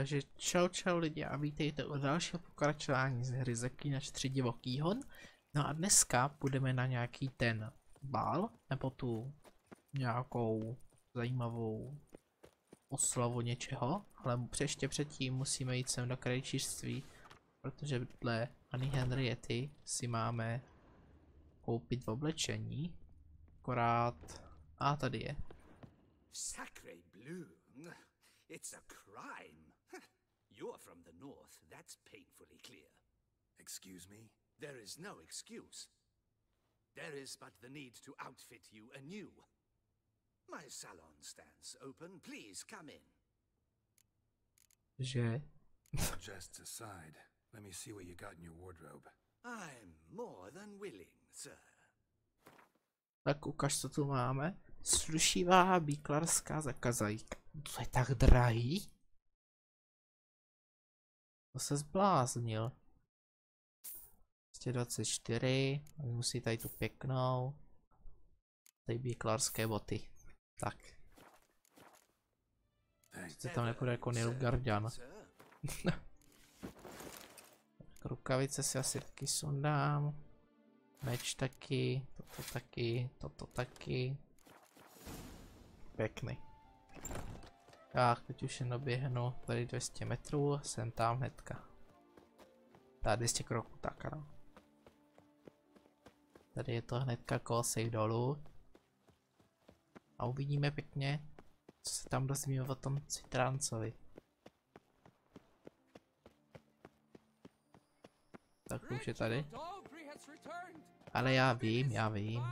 Takže čau lidi a vítejte u dalšího pokračování z hry Zaklínač 3 Divokýho. No a dneska půjdeme na nějaký ten bál, nebo tu nějakou zajímavou oslavu něčeho, ale ještě předtím musíme jít sem do krajčířství, protože dle Anny Henriety si máme koupit v oblečení, akorát, a tady je. Sacre bleu, it's a crime. You're from the north, that's painfully clear. Excuse me? There is no excuse. There is but the need to outfit you anew. My salon stands open, please come in. Že? Jests aside, let me see what you got in your wardrobe. I'm more than willing, sir. Tak ukaž, co tu máme. Slušivá bíklarská zakazajka. To je tak drahý? To se zbláznil. 224, musí tady tu pěknou. Tady bíklarské boty. Tak. Se tam nepůjde jako Nilfgaardian. Rukavice si asi taky sundám. Meč taky, toto taky. Pěkný. Tak, teď už jen doběhnu tady 200 metrů, jsem tam hnedka. Tady 200 kroků, tak ano. Tady je to hnedka kousek dolů. A uvidíme pěkně, co se tam dozvíme o tom Citráncovi. Tak už je tady. Ale já vím.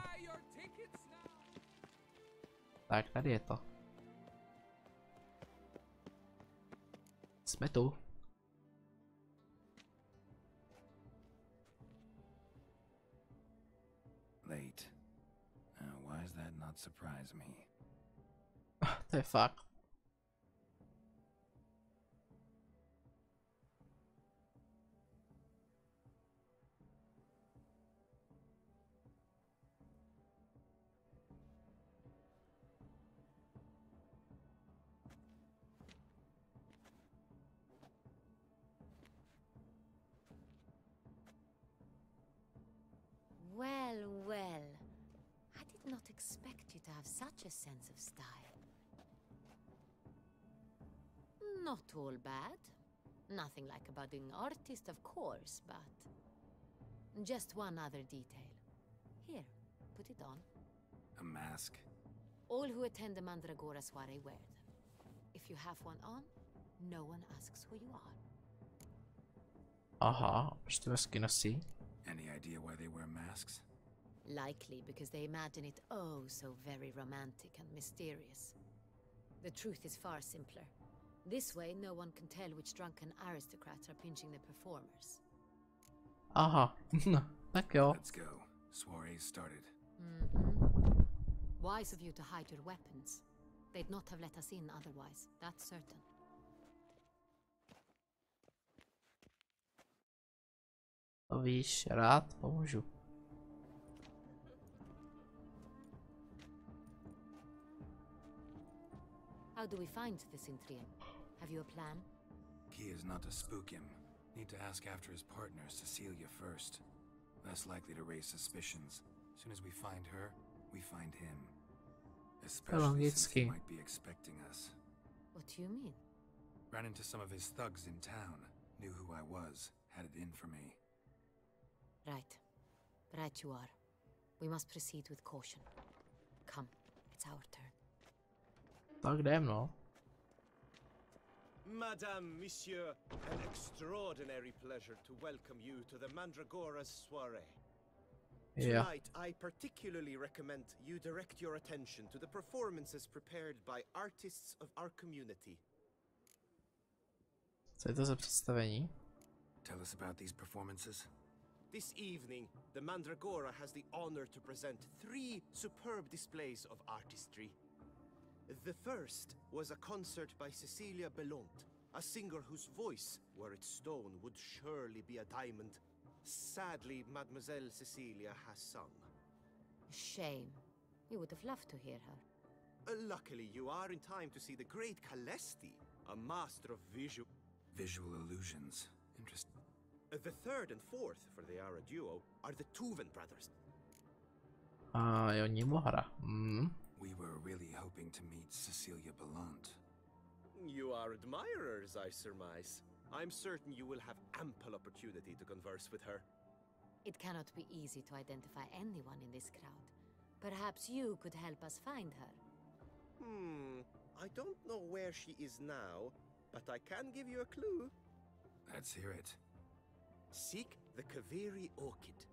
Tak, tady je to. Jsme tu. Late. Why does that not surprise me? To je fakt. Well, I did not expect you to have such a sense of style. Not all bad. Nothing like a budding artist, of course, but just one other detail. Here, put it on. A mask? All who attend the Mandragora soiree wear them. If you have one on, no one asks who you are. Aha, proč ty masky nosí? Any idea why they wear masks? Likely because they imagine it oh so very romantic and mysterious. The truth is far simpler. This way no one can tell which drunken aristocrats are pinching the performers. Aha, tak jo. Let's go. Soiree started. Wise of you to hide your weapons. They'd not have let us in otherwise, that's certain. To víš, rád pomůžu. How do we find the Citránce? Have you a plan? Key is not to spook him. Need to ask after his partner, Cecilia, first. Less likely to raise suspicions. As soon as we find her, we find him. Especially since he might be expecting us. What do you mean? Ran into some of his thugs in town. Knew who I was. Had it in for me. Right you are. We must proceed with caution. Come, it's our turn. Tak jdem, no. Madame, Monsieur, an extraordinary pleasure to welcome you to the Mandragora's soiree. Yeah. Tonight, I particularly recommend you direct your attention to the performances prepared by artists of our community. Co je to za představení? Tell us about these performances. This evening, the Mandragora has the honor to present 3 superb displays of artistry. The first was a concert by Cecilia Bellont, a singer whose voice, were it stone, would surely be a diamond. Sadly, Mademoiselle Cecilia has sung. Shame. You would have loved to hear her. Luckily, you are in time to see the great Calesti, a master of visual. Visual illusions. Interesting. The third and fourth, for they are a duo, are the Tuven brothers. A jo, Nimohra. We were really hoping to meet Cecilia Belant. You are admirers, I surmise. I'm certain you will have ample opportunity to converse with her. It cannot be easy to identify anyone in this crowd. Perhaps you could help us find her. I don't know where she is now, but I can give you a clue. Let's hear it. Seek the Kaveri orchid.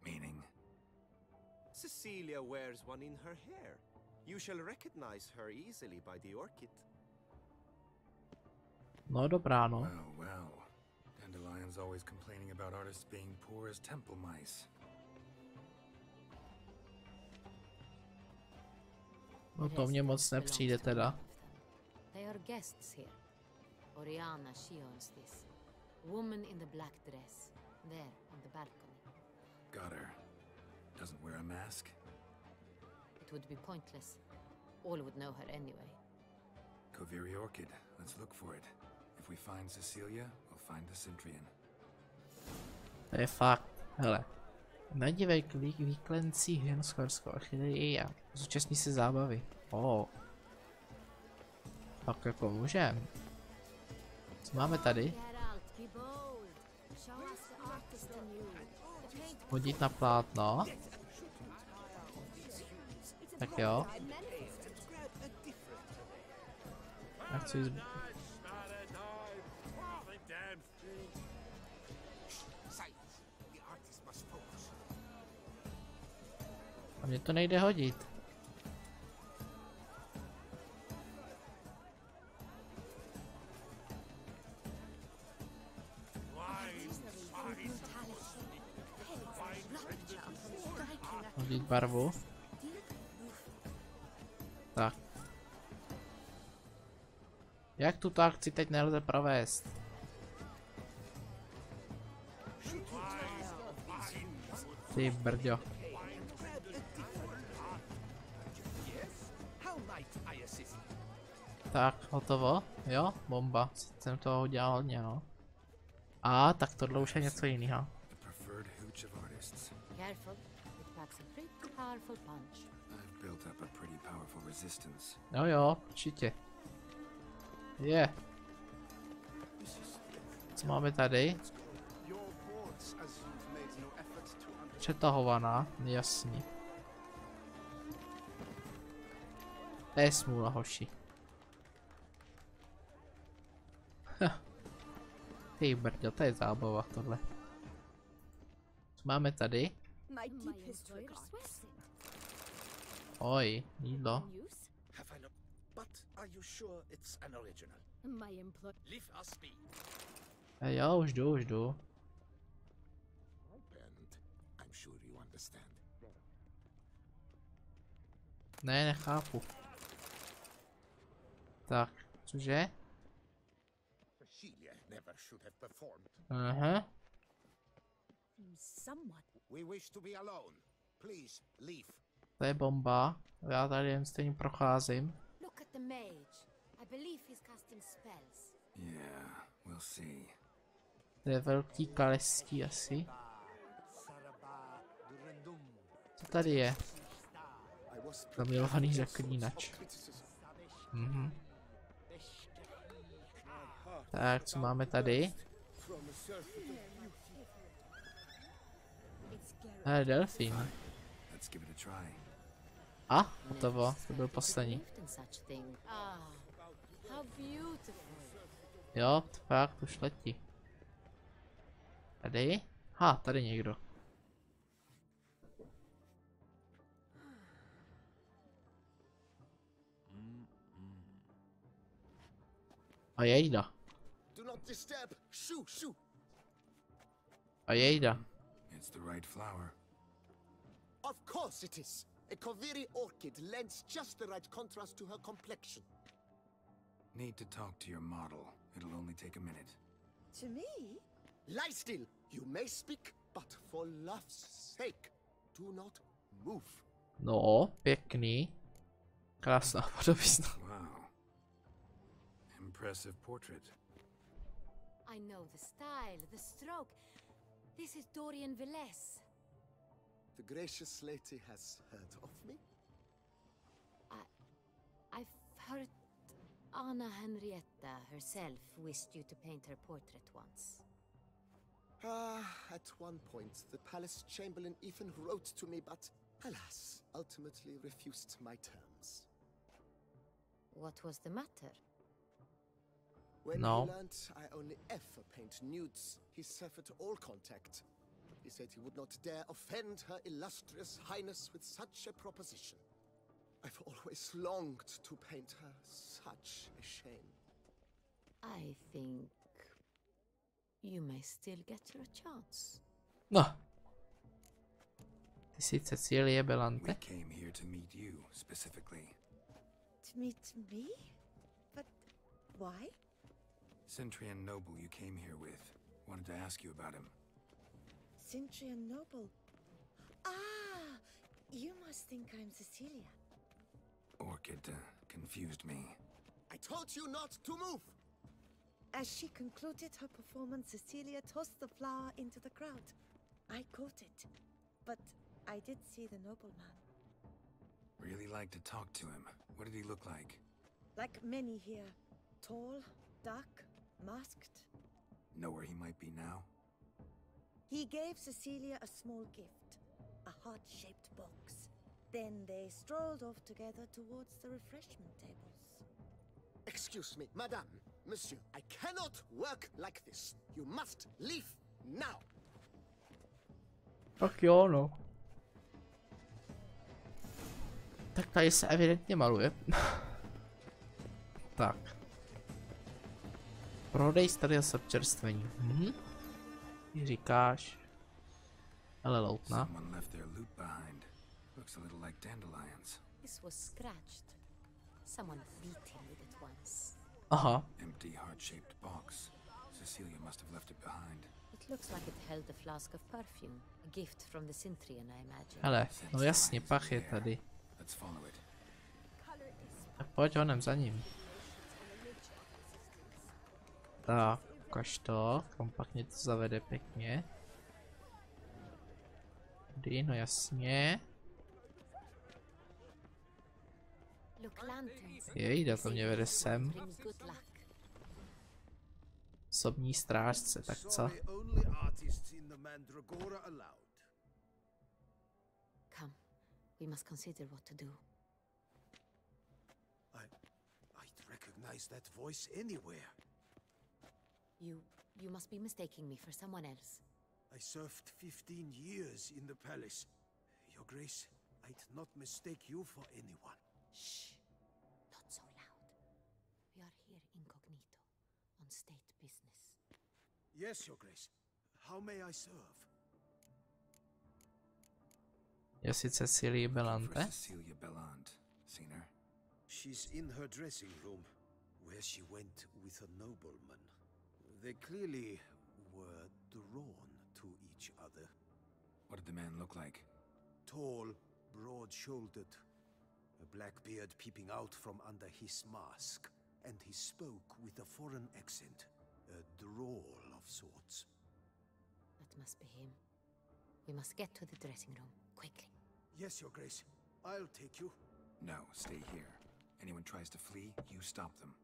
Meaning? Cecilia wears one in her hair. You shall recognize her easily by the orchid. No dobrá, no. Well, well. Dandelion's always complaining about artists being poor as temple mice. No to mě moc nepřijde teda. They are guests here. Oriana, she owns this. Woman in the black dress. There, on the balcony. Got her. Doesn't wear a mask? It would be pointless. All would know her anyway. Kaveri orchid. Let's look for it. If we find Cecilia, we'll find the Citrian. To je fakt. Hele. Nadívej k výklencích henschorskou orchidei a zúčastní se zábavy. Tak jako můžem. Co máme tady? Hodit na plátno. Tak jo. Já chci jít... A mně to nejde hodit. Hodit barvu. Tak. Jak tuto akci teď nelze provést? Ty brďo. Tak, hotovo. Jo, bomba. Jsem toho udělal hodně, no. A tak tohle už je něco jiného. Jo jo, určitě. Je. Co máme tady? Přetahovaná, jasný. To je smůla, hoši. Ty brďo, to je zábava tohle. Co máme tady? Oj, jídlo. Jo, už jdu. Ne, nechápu. Tak, cože? Aha. To je bomba. Já tady jen stejně procházím. To je velký kalestí asi. Co tady je? Zamilovaný zaklínač. Tak, co máme tady? Delfín. A, hotovo, to byl poslední. Jo, fakt, už letí. Tady? Tady někdo. A jejda. A jejda. It's the right flower. Of course it is. A Kaveri orchid lends just the right contrast to her complexion. Need to talk to your model. It'll only take a minute. To me? Lie still. You may speak, but for love's sake, do not move. No, pěkný. Krásná podobizna. Wow. Impressive portrait. I know the style, the stroke. This is Dorian Velez. The gracious lady has heard of me? I've heard Anna Henrietta herself wished you to paint her portrait once. At one point, the palace chamberlain even wrote to me, but alas, ultimately refused my terms. What was the matter? When No. he learned I only ever paint nudes, he severed all contact. He said he would not dare offend her illustrious highness with such a proposition. I've always longed to paint her. Such a shame. I think you may still get your chance. No. Ty jsi Cecilie We Belante? came here to meet you, specifically. To meet me? But why? Centrian noble you came here with. Wanted to ask you about him. Cintrian Noble. Ah! You must think I'm Cecilia. Orchid confused me. I told you not to move! As she concluded her performance, Cecilia tossed the flower into the crowd. I caught it, but I did see the nobleman. Really like to talk to him. What did he look like? Like many here. Tall, dark, masked. Know where he might be now? He gave Cecilia a small gift, a heart-shaped box. Then they strolled off together towards the refreshment tables. Excuse me, madame, monsieur, I cannot work like this. You must leave now. Tak jo, no. Tak tady se evidentně maluje. Tak. Prodej starého občerstvení. Ty říkáš. Ale loutna. Someone left their loot behind. Looks a little like dandelions. This was scratched. Someone beat him with it once. Aha. Empty heart-shaped box. Cecilia must have left it behind. It looks like it held a flask of perfume. A gift from the Cintrian, I imagine. Hele, no jasně, pach je tady. Let's follow it. Tak pojď honem za ním. Tak, ukaž to, kompaktně to zavede pěkně. Kdy, no jasně. Look, lanterns. Jejda, to mě vede sem. Brings good luck. Osobní strážce, tak co? Sorry, only artists in the Mandragora allowed. Come, we must consider what to do. I'd recognize that voice anywhere. You must be mistaking me for someone else. I served 15 years in the palace. Your Grace, I'd not mistake you for anyone. Shh, not so loud. We are here incognito, on state business. Yes, Your Grace. How may I serve? Jestli Cecilie For Belante. Cecilia Bellant. Seen her? She's in her dressing room, where she went with a nobleman. They clearly were drawn to each other. What did the man look like? Tall, broad-shouldered, a black beard peeping out from under his mask, and he spoke with a foreign accent, a drawl of sorts. That must be him. We must get to the dressing room, quickly. Yes, Your Grace. I'll take you. No, stay here. Anyone tries to flee, you stop them.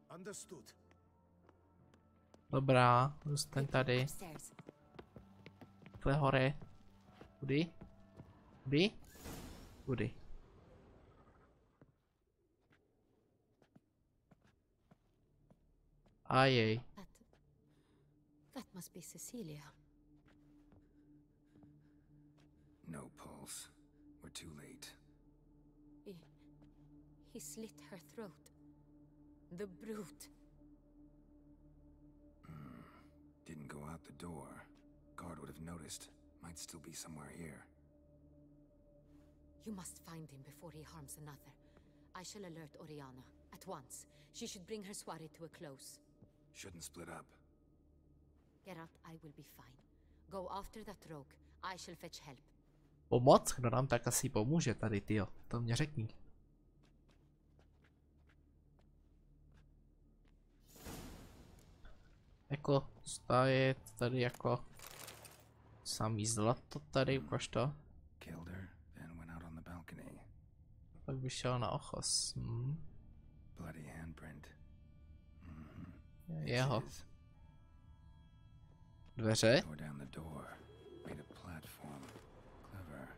Understood. Dobrá, zůstaň tady. Upstairs. Takhle hore. Kudy? Kudy? Kudy? A jej. That must be Cecilia. No pulse. We're too late. He slit her throat. The brute. Didn't go out the door. Guard would have noticed. Might still be somewhere here. You must find him before he harms another. I shall alert Oriana at once. She should bring her soirée to a close. Shouldn't split up. Geralt, I will be fine. Go after that rogue. I shall fetch help. Pomoc? Kdo nám tak asi pomůže tady, tyjo? To mě řekni. Jako jako je tady jako samý zlato tady, ukaž to. Killed her, then went out on the balcony. Pak vyšel na ochos. Bloody handprint. Jeho. Dveře? Tore down the door, made a platform. Clever.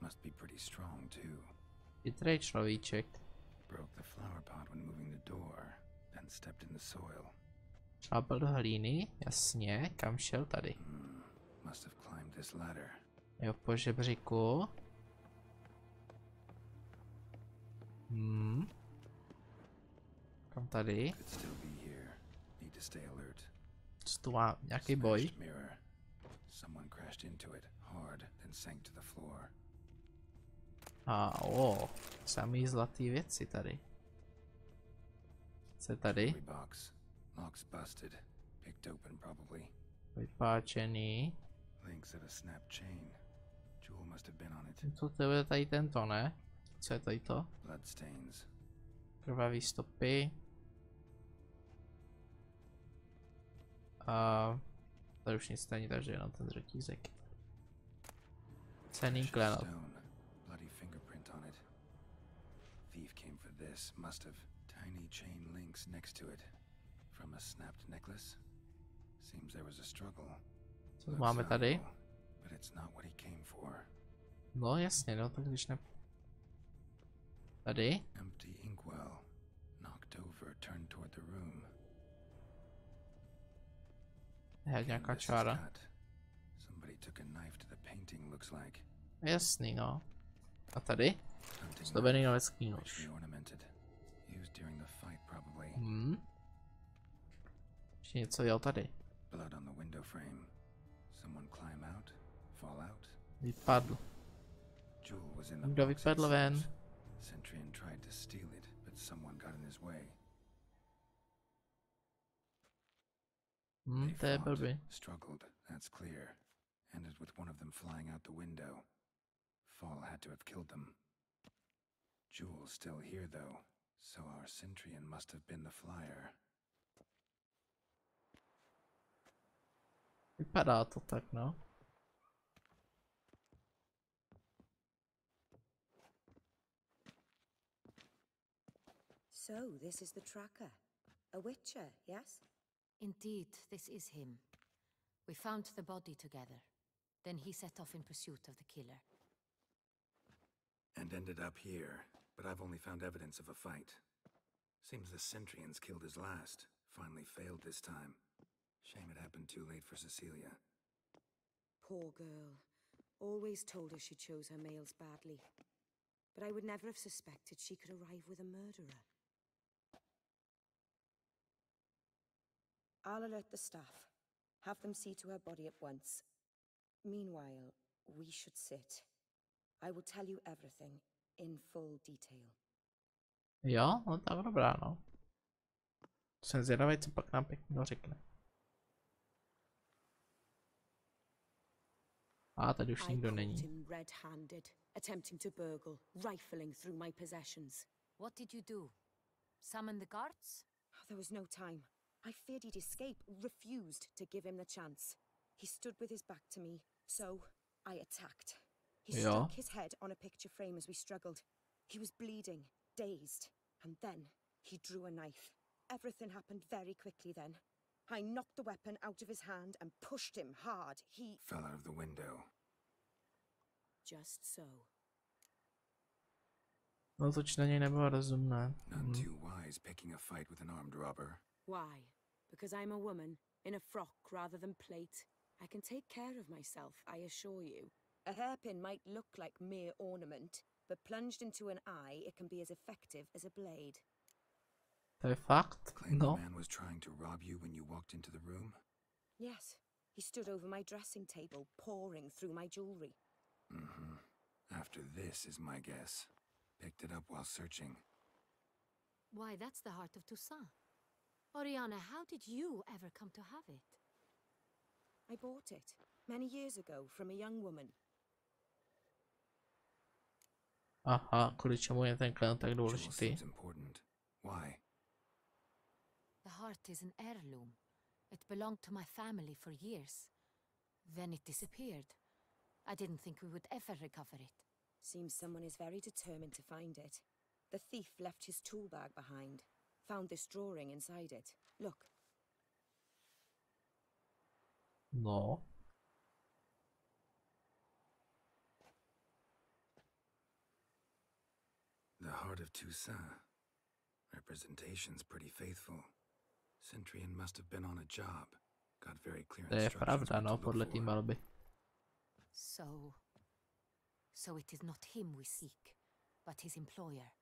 Must be pretty strong too. Chytrý človíček. Broke the flower pot when moving the door, then stepped in the soil. Šlápl do hlíny, jasně, kam šel tady? Must have climbed this ladder. Jo, po žebříku. Kam tady? Could still be here. Need to stay alert. Co tu má nějaký boj? Smashed mirror. Someone crashed into it hard, then sank to the floor. Samý zlatý věci tady. Co je tady? Box. Lock's busted. Picked open probably. Vypáčený. Links at a snap chain. Jewel must have been on it. To tebe tady tento, ne? Co je tady to? Blood stains. Krvavý stopy. A tady už nic není, takže jenom ten řetízek. Cenný klenot. Bloody fingerprint on it. Thief came for this. Must have. Tiny chain links next to it. From a snapped necklace. Seems there was a struggle. Co máme tady? But it's not what he came for. No jasně, no tak když ne... Tady? Empty inkwell. Knocked over, turned toward the room. Je nějaká čára. Somebody took a knife to the painting, looks like. Jasný, no. A tady? Zdobený novecký nůž. Used during the fight probably. Ještě něco dělal tady. Blood on the window frame. Someone climb out, fall out. Vypadl. Jewel was in the Kdo box vypadl ven? Centurion tried to steal it, but someone got in his way. To je blbý. Struggled, that's clear. Ended with one of them flying out the window. Fall had to have killed them. Jewel's still here though, so our Centurion must have been the flyer. Vypadá to tak, no. So, this is the tracker. A witcher, yes? Indeed, this is him. We found the body together. Then he set off in pursuit of the killer. And ended up here, but I've only found evidence of a fight. Seems the Centurions killed his last. Finally failed this time. Shame it happened too late for Cecilia. Poor girl. Always told her she chose her males badly. But I would never have suspected she could arrive with a murderer. I'll alert the staff. Have them see to her body at once. Meanwhile, we should sit. I will tell you everything in full detail. Jo, no tak dobrá, no. Jsem zvědavý, co pak nám pěkně řekne. A tady už nikdo není. Red-handed, attempting to burgle, rifling through my possessions. What did you do? Summon the guards? There was no time. I feared he'd escape, refused to give him the chance. He stood with his back to me, so I attacked. He stuck his head on a picture frame as we struggled. He was bleeding, dazed, and then he drew a knife. Everything happened very quickly then. I knocked the weapon out of his hand and pushed him hard. He fell out of the window. Just so. No to na něj nebylo rozumné. None too wise picking a fight with an armed robber. Why? Because I'm a woman, in a frock rather than plate. I can take care of myself, I assure you. A hairpin might look like mere ornament, but plunged into an eye, it can be as effective as a blade. To je fakt? No. The man was trying to rob you when you walked into the room? Yes. He stood over my dressing table, pouring through my jewelry. After this is my guess. Picked it up while searching. Why, that's the heart of Toussaint. Oriana, how did you ever come to have it? I bought it many years ago from a young woman. Aha, kvůli čemu je ten klen tak důležitý? Why? The heart is an heirloom. It belonged to my family for years. Then it disappeared. I didn't think we would ever recover it. Seems someone is very determined to find it. The thief left his tool bag behind. Found this drawing inside it. Look. No. The heart of Toussaint. Representation's pretty faithful. Centurion must have been on a job. Got very clear To je instructions pravda, what to no, look podle té for. malby. So it is not him we seek, but his employer.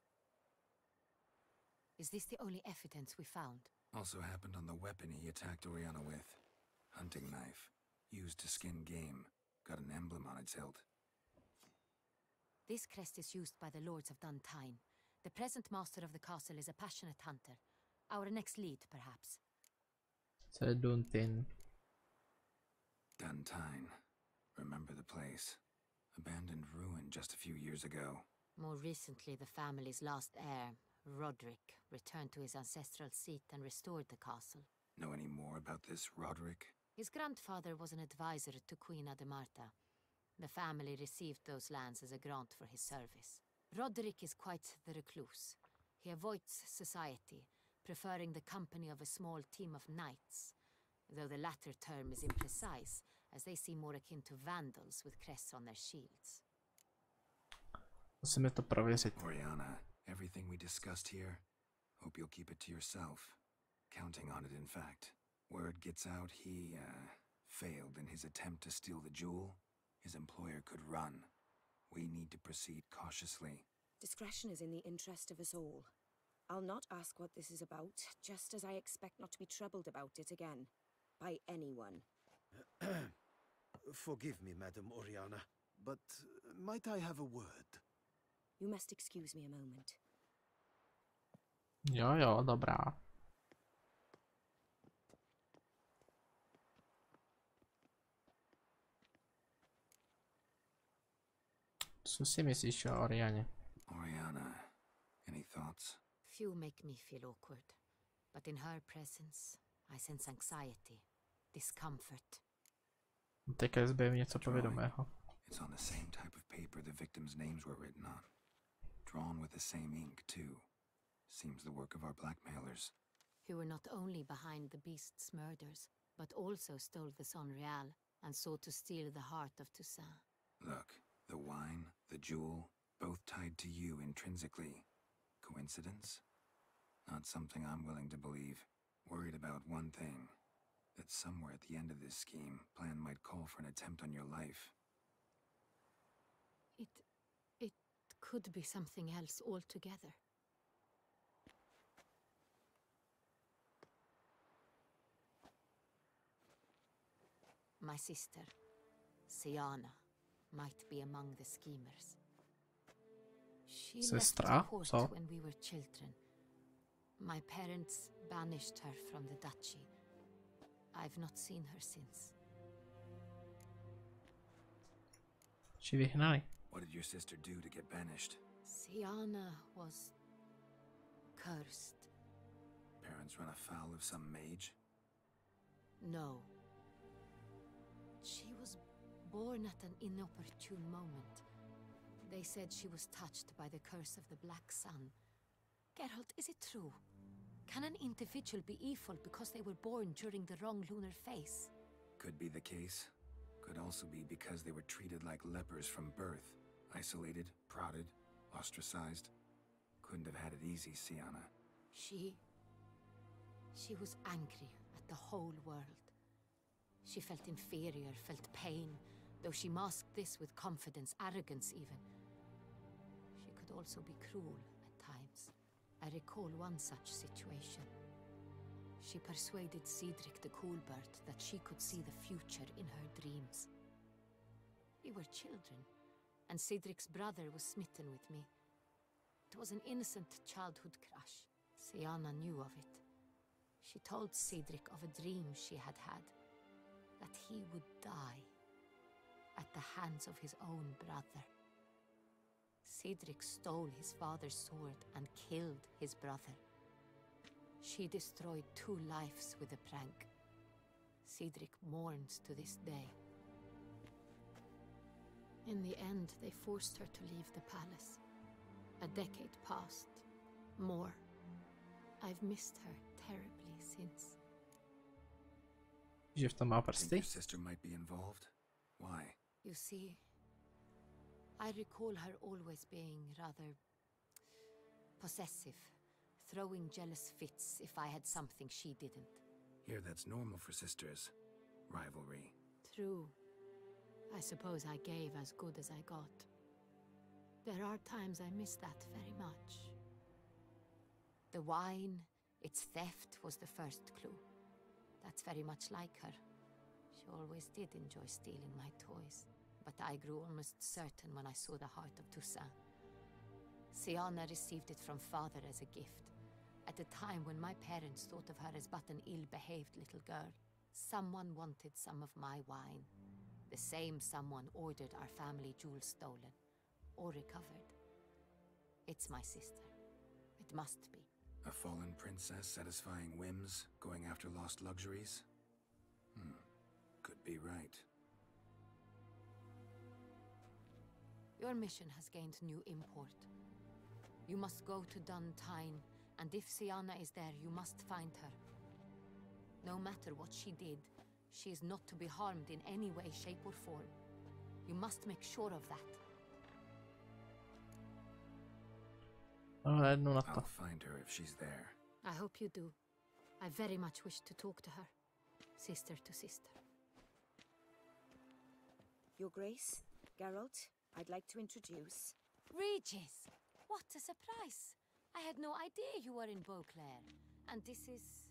Is this the only evidence we found? Also happened on the weapon he attacked Oriana with. Hunting knife. Used to skin game. Got an emblem on its hilt. This crest is used by the lords of Duntine. The present master of the castle is a passionate hunter. Our next lead, perhaps. Co je Duntin? Duntine. Remember the place. Abandoned ruin just a few years ago. More recently, the family's last heir, Roderick, returned to his ancestral seat and restored the castle. Know any more about this Roderick? His grandfather was an advisor to Queen Ademarta. The family received those lands as a grant for his service. Roderick is quite the recluse. He avoids society, preferring the company of a small team of knights, though the latter term is imprecise, as they seem more akin to vandals with crests on their shields. Musíme to prověřit. Oriana, everything we discussed here, hope you'll keep it to yourself. Counting on it, in fact. Word gets out he, failed in his attempt to steal the jewel. His employer could run. We need to proceed cautiously. Discretion is in the interest of us all. I'll not ask what this is about, just as I expect not to be troubled about it again. By anyone. Forgive me, Madam Oriana, but might I have a word? You must excuse me a moment. Jo, dobrá. Co si myslíš o Orianě? Oriana, any thoughts? Few make me feel awkward, but in her presence, I sense anxiety, discomfort. Teďka zbavím něco povědomého. It's on the same type of paper the victims' names were written on. Drawn with the same ink, too. Seems the work of our blackmailers. Who were not only behind the beast's murders, but also stole the Son Real and sought to steal the heart of Toussaint. Look, the wine, the jewel, both tied to you intrinsically. Coincidence? Not something I'm willing to believe. Worried about one thing. That somewhere at the end of this scheme, plan might call for an attempt on your life. It could be something else altogether. My sister, Siana, might be among the schemers. She left the court when we were children. My parents banished her from the duchy. I've not seen her since. Či vyhnali. What did your sister do to get banished? Siana was cursed. Parents run afoul of some mage? No. She was born at an inopportune moment. They said she was touched by the curse of the Black Sun. Geralt, is it true? Can an individual be evil because they were born during the wrong lunar phase? Could be the case. Could also be because they were treated like lepers from birth. Isolated, prodded, ostracized. Couldn't have had it easy, Siana. She was angry at the whole world. She felt inferior, felt pain, though she masked this with confidence, arrogance even. She could also be cruel at times. I recall one such situation. She persuaded Cedric the Coolbird that she could see the future in her dreams. We were children, and Cedric's brother was smitten with me. It was an innocent childhood crush. Siana knew of it. She told Cedric of a dream she had had, that he would die at the hands of his own brother. Cedric stole his father's sword and killed his brother. She destroyed 2 lives with a prank. Cedric mourns to this day. In the end, they forced her to leave the palace. A decade passed. More. I've missed her terribly since. Že v tom má Think prsty? your sister might be involved? Why? You see, I recall her always being rather possessive, throwing jealous fits if I had something she didn't. Here, that's normal for sisters. Rivalry. True. I suppose I gave as good as I got. There are times I miss that very much. The wine, its theft was the first clue. That's very much like her. She always did enjoy stealing my toys, but I grew almost certain when I saw the heart of Toussaint. Siana received it from father as a gift, at a time when my parents thought of her as but an ill-behaved little girl. Someone wanted some of my wine. The same someone ordered our family jewels stolen, or recovered. It's my sister. It must be. A fallen princess satisfying whims, going after lost luxuries? Could be right. Your mission has gained new import. You must go to Duntine, and if Siana is there, you must find her. No matter what she did, she is not to be harmed in any way, shape or form. You must make sure of that. I'll find her if she's there. I hope you do. I very much wish to talk to her. Sister to sister. Your Grace, Geralt, I'd like to introduce... Regis! What a surprise! I had no idea you were in Beauclair. And this is...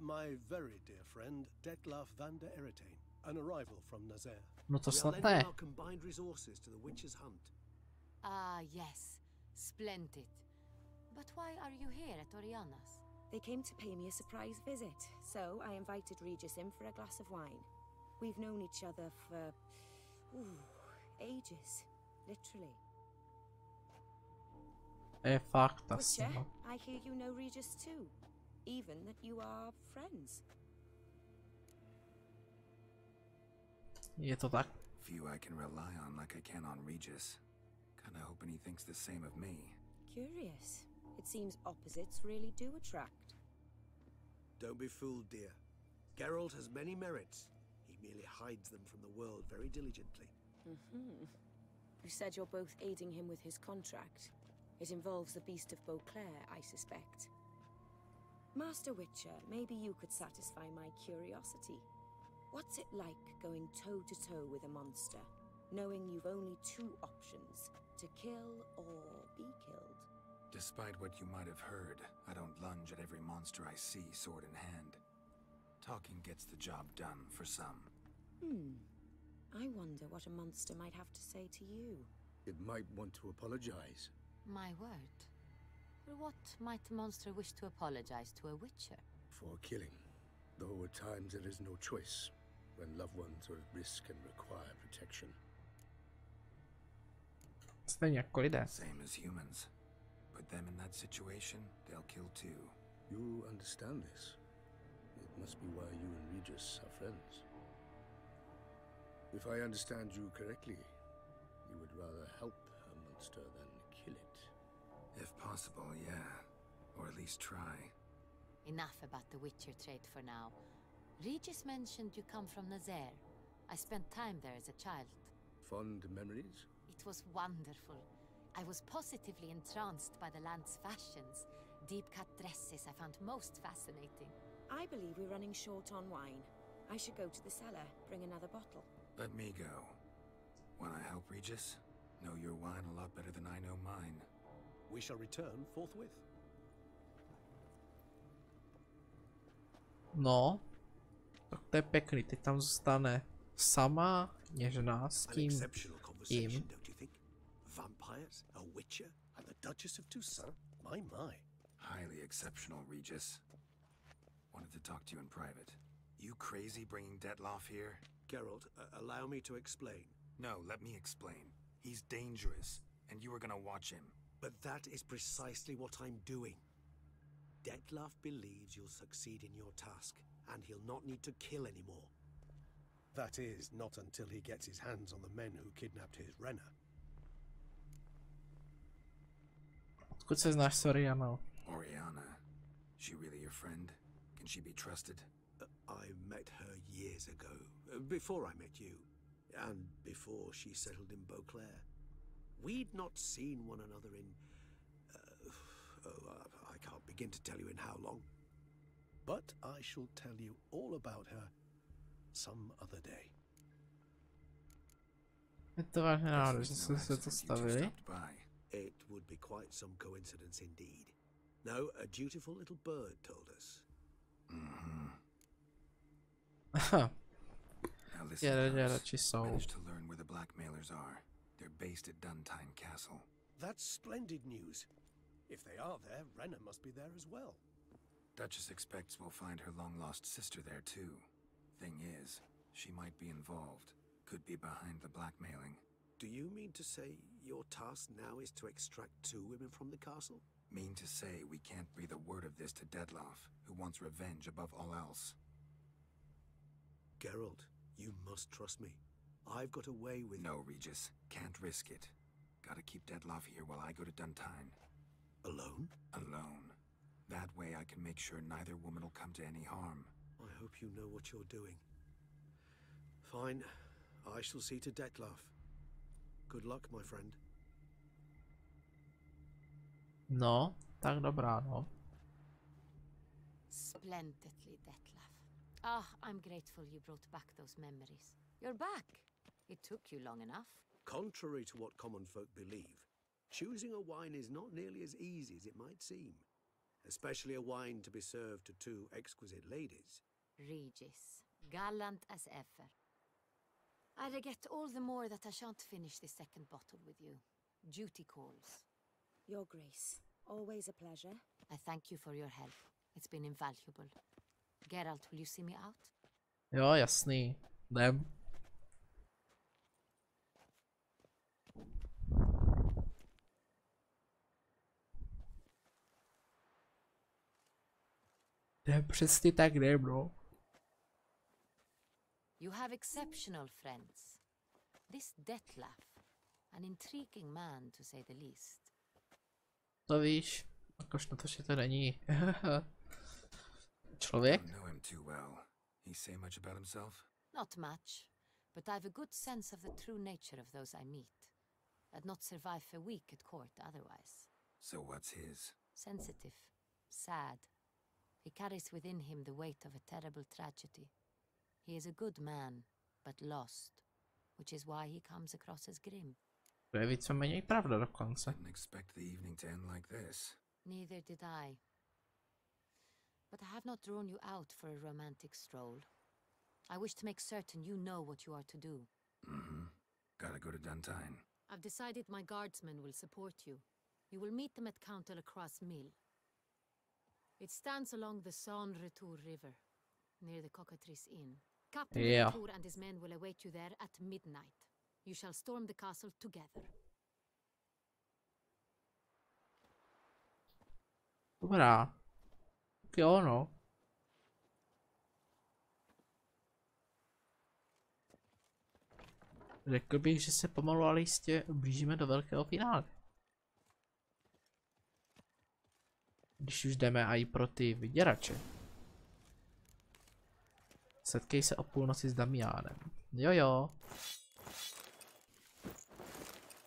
My very dear friend, Detlef van der Eretain, an arrival from Nazaire. No to We are snad lending ne. our combined resources to the witch's hunt. Ah, yes. Splendid. But why are you here at Oriana's? They came to pay me a surprise visit, so I invited Regis in for a glass of wine. We've known each other for... ages. Literally. Fakt Butcher, asi. No. I hear you know Regis too. Even that you are friends. Je to tak? Few I can rely on like I can on Regis. Kinda hoping he thinks the same of me. Curious. It seems opposites really do attract. Don't be fooled, dear. Geralt has many merits. He merely hides them from the world very diligently. You said you're both aiding him with his contract. It involves the Beast of Beauclair, I suspect. Master Witcher, maybe you could satisfy my curiosity. What's it like going toe-to-toe with a monster, knowing you've only two options, to kill or be killed? Despite what you might have heard, I don't lunge at every monster I see sword in hand. Talking gets the job done for some. I wonder what a monster might have to say to you. It might want to apologize. My word. For what might a monster wish to apologize to a witcher? For killing. Though at times there is no choice, when loved ones are at risk and require protection. Stejně jako lidé. Same as humans. Put them in that situation, they'll kill too. You understand this. It must be why you and Regis are friends. If I understand you correctly, you would rather help a monster than kill it. If possible, yeah. Or at least try. Enough about the witcher trade for now. Regis mentioned you come from Nazaire. I spent time there as a child. Fond memories? It was wonderful. I was positively entranced by the land's fashions. Deep-cut dresses I found most fascinating. I believe we're running short on wine. I should go to the cellar, bring another bottle. Let me go. Wanna help Regis? Know your wine a lot better than I know mine. We shall return forthwith. No. Tak to je pěkný. Teď tam zůstane sama kněžna s An tím exceptional conversation, jim. don't you think? Vampires, a witcher, and the Duchess of Toussaint? My. Highly exceptional, Regis. Wanted to talk to you in private. You crazy bringing Detlef here? Geralt, allow me to explain. No, let me explain. He's dangerous, and you were gonna watch him. But that is precisely what I'm doing. Detlef believes you'll succeed in your task, and he'll not need to kill anymore. That is, not until he gets his hands on the men who kidnapped his Renna. Odkud se znáš s Orianou? Oriana, she really your friend? Can she be trusted? I met her years ago, before I met you, and before she settled in Beauclair. We'd not seen one another in... I can't begin to tell you in how long. But I shall tell you all about her some other day. Je to vážně náhoda, že jste se to stavili? It would be quite some coincidence indeed. No, a dutiful little bird told us. Aha. Now listen, radši jsou. managed to learn where the blackmailers are. They're based at Duntine Castle. That's splendid news. If they are there, Renna must be there as well. Duchess expects we'll find her long-lost sister there too. Thing is, she might be involved. Could be behind the blackmailing. Do you mean to say your task now is to extract 2 women from the castle? Mean to say we can't breathe a word of this to Detlef, who wants revenge above all else. Geralt, you must trust me. I've got a way with... No, Regis. Can't risk it. Gotta keep Detlef here while I go to Duntine. Alone? Alone. That way I can make sure neither woman will come to any harm. I hope you know what you're doing. Fine. I shall see to Detlef. Good luck, my friend. No, tak dobrá, no. Splendidly, Detlef. Ah, I'm grateful you brought back those memories. You're back. It took you long enough. Contrary to what common folk believe, choosing a wine is not nearly as easy as it might seem. Especially a wine to be served to 2 exquisite ladies. Regis, gallant as ever. I regret all the more that I shan't finish this 2nd bottle with you. Duty calls. Your Grace, always a pleasure. I thank you for your help. It's been invaluable. Geralt, will you see me out? Jo, jasný. Jdem. Jdem, přesně tak jdem, no. You have exceptional friends. This Detlef, an intriguing man to say the least. To víš, jakož na to, že to není člověk. I don't know him too well. He say much about himself? Not much, but I've a good sense of the true nature of those I meet. I'd not survive a week at court otherwise. So what's his? Sensitive, sad. He carries within him the weight of a terrible tragedy. He is a good man, but lost, which is why he comes across as grim. To je víceméně pravda dokonce. Didn't expect the evening to end like this. Neither did I. But I have not drawn you out for a romantic stroll. I wish to make certain you know what you are to do. Gotta go to Duntine. I've decided my guardsmen will support you. You will meet them at Count Delacroix' mill. It stands along the Saône-Retour River, near the Cockatrice Inn. Captain Delacroix and his men will await you there at midnight. You shall storm the castle together. Dobrá. Tak jo, no. Řekl bych, že se pomalu ale jistě blížíme do velkého finále. Když už jdeme i pro ty vyděrače. Setkej se o půlnoci s Damiánem. Jo.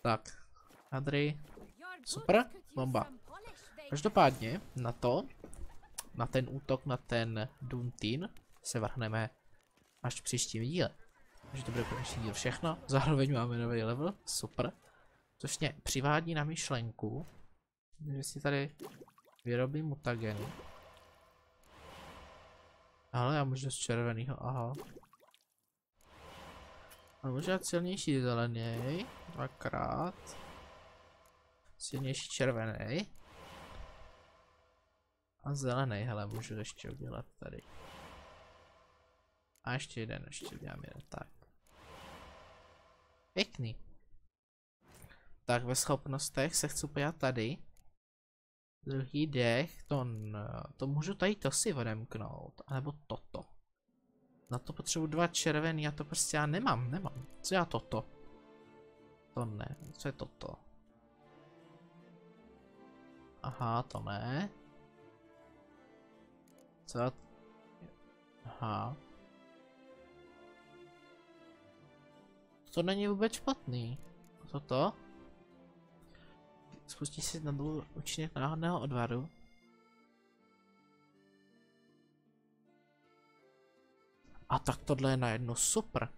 Tak. Adry. Super. Bomba. Každopádně na ten útok na ten Duntine se vrhneme až v příštím díle. Takže to bude konečný díl všechno. Zároveň máme nový level. Super. Což mě přivádí na myšlenku, že si tady vyrobím mutageny. Ale já můžu z červeného, aha. A můžu dát silnější zelený, 2krát. Silnější červený. A zelený, hele, můžu ještě udělat tady. A ještě udělám jeden, tak. Pěkný. Tak ve schopnostech se chci podívat tady. Druhý dech, to můžu tady to si odemknout, anebo toto. Na to potřebuji 2 červený, já to prostě já nemám. Co já toto? To ne, co je toto? Aha, to ne. Co já... Aha. To není vůbec špatný. Toto? Spustí si na dlouho účinek náhodného odvaru. A tak tohle je najednou super.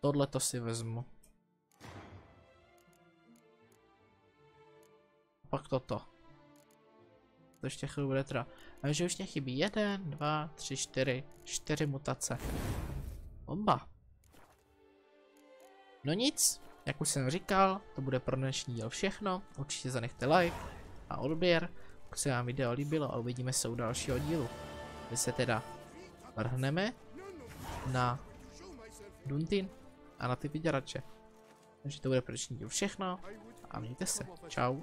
Tohle to si vezmu. A pak toto. To ještě chvíli bude trvat. A že už mě chybí 1, 2, 3, 4 mutace. Bomba. No nic, jak už jsem říkal, to bude pro dnešní díl všechno. Určitě zanechte like a odběr, pokud se vám video líbilo, a uvidíme se u dalšího dílu. My se teda vrhneme na Duntin a na ty vyděrače. Takže to bude pro dnešní díl všechno a mějte se. Čau.